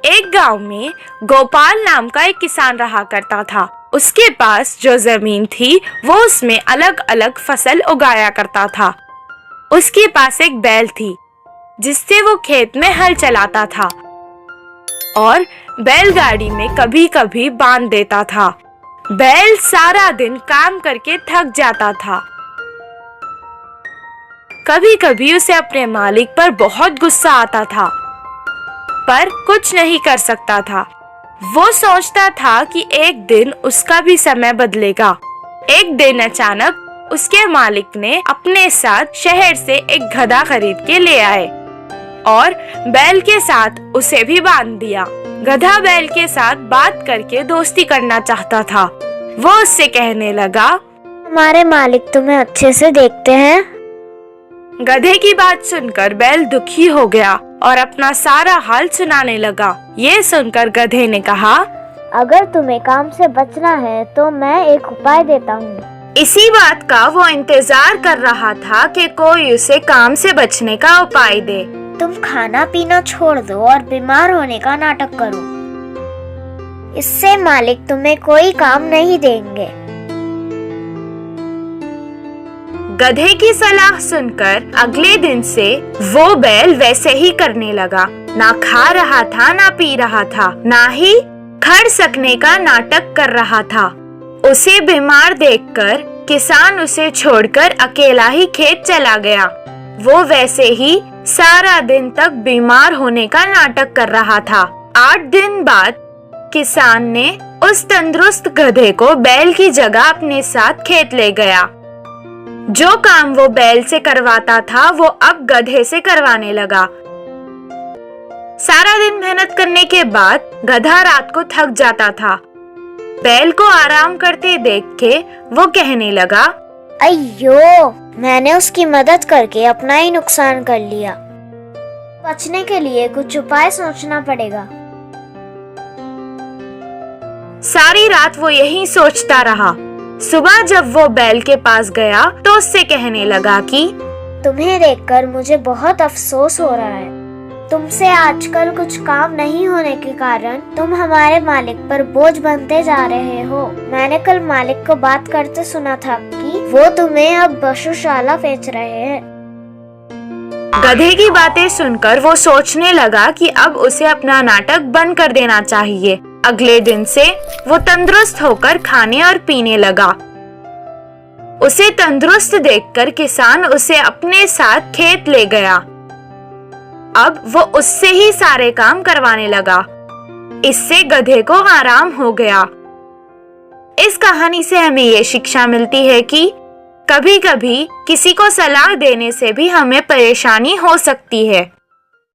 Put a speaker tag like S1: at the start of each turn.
S1: एक गांव में गोपाल नाम का एक किसान रहा करता था। उसके पास जो जमीन थी वो उसमें अलग अलग फसल उगाया करता था। उसके पास एक बैल थी जिससे वो खेत में हल चलाता था और बैलगाड़ी में कभी कभी बांध देता था। बैल सारा दिन काम करके थक जाता था। कभी कभी उसे अपने मालिक पर बहुत गुस्सा आता था, पर कुछ नहीं कर सकता था। वो सोचता था कि एक दिन उसका भी समय बदलेगा। एक दिन अचानक उसके मालिक ने अपने साथ शहर से एक गधा खरीद के ले आए और बैल के साथ उसे भी बांध दिया। गधा बैल के साथ बात करके दोस्ती करना चाहता था। वो उससे कहने लगा,
S2: हमारे मालिक तुम्हें अच्छे से देखते हैं।
S1: गधे की बात सुनकर बैल दुखी हो गया और अपना सारा हाल सुनाने लगा। ये सुनकर गधे ने कहा,
S2: अगर तुम्हें काम से बचना है तो मैं एक उपाय देता हूँ।
S1: इसी बात का वो इंतजार कर रहा था कि कोई उसे काम से बचने का उपाय दे।
S2: तुम खाना पीना छोड़ दो और बीमार होने का नाटक करो। इससे मालिक तुम्हें कोई काम नहीं देंगे।
S1: गधे की सलाह सुनकर अगले दिन से वो बैल वैसे ही करने लगा। ना खा रहा था, ना पी रहा था, ना ही खड़ सकने का नाटक कर रहा था। उसे बीमार देखकर किसान उसे छोड़कर अकेला ही खेत चला गया। वो वैसे ही सारा दिन तक बीमार होने का नाटक कर रहा था। 8 दिन बाद किसान ने उस तंदुरुस्त गधे को बैल की जगह अपने साथ खेत ले गया। जो काम वो बैल से करवाता था वो अब गधे से करवाने लगा। सारा दिन मेहनत करने के बाद गधा रात को थक जाता था। बैल को आराम करते देख के वो कहने लगा,
S2: अయ్यो, मैंने उसकी मदद करके अपना ही नुकसान कर लिया। बचने के लिए कुछ उपाय सोचना पड़ेगा।
S1: सारी रात वो यही सोचता रहा। सुबह जब वो बैल के पास गया तो उससे कहने लगा कि
S2: तुम्हें देखकर मुझे बहुत अफसोस हो रहा है। तुमसे आजकल कुछ काम नहीं होने के कारण तुम हमारे मालिक पर बोझ बनते जा रहे हो। मैंने कल मालिक को बात करते सुना था कि वो तुम्हें अब पशुशाला बेच रहे हैं।
S1: गधे की बातें सुनकर वो सोचने लगा कि अब उसे अपना नाटक बंद कर देना चाहिए। अगले दिन से वो तंदुरुस्त होकर खाने और पीने लगा। उसे तंदुरुस्त देखकर किसान उसे अपने साथ खेत ले गया। अब वो उससे ही सारे काम करवाने लगा। इससे गधे को आराम हो गया। इस कहानी से हमें ये शिक्षा मिलती है कि कभी कभी किसी को सलाह देने से भी हमें परेशानी हो सकती है।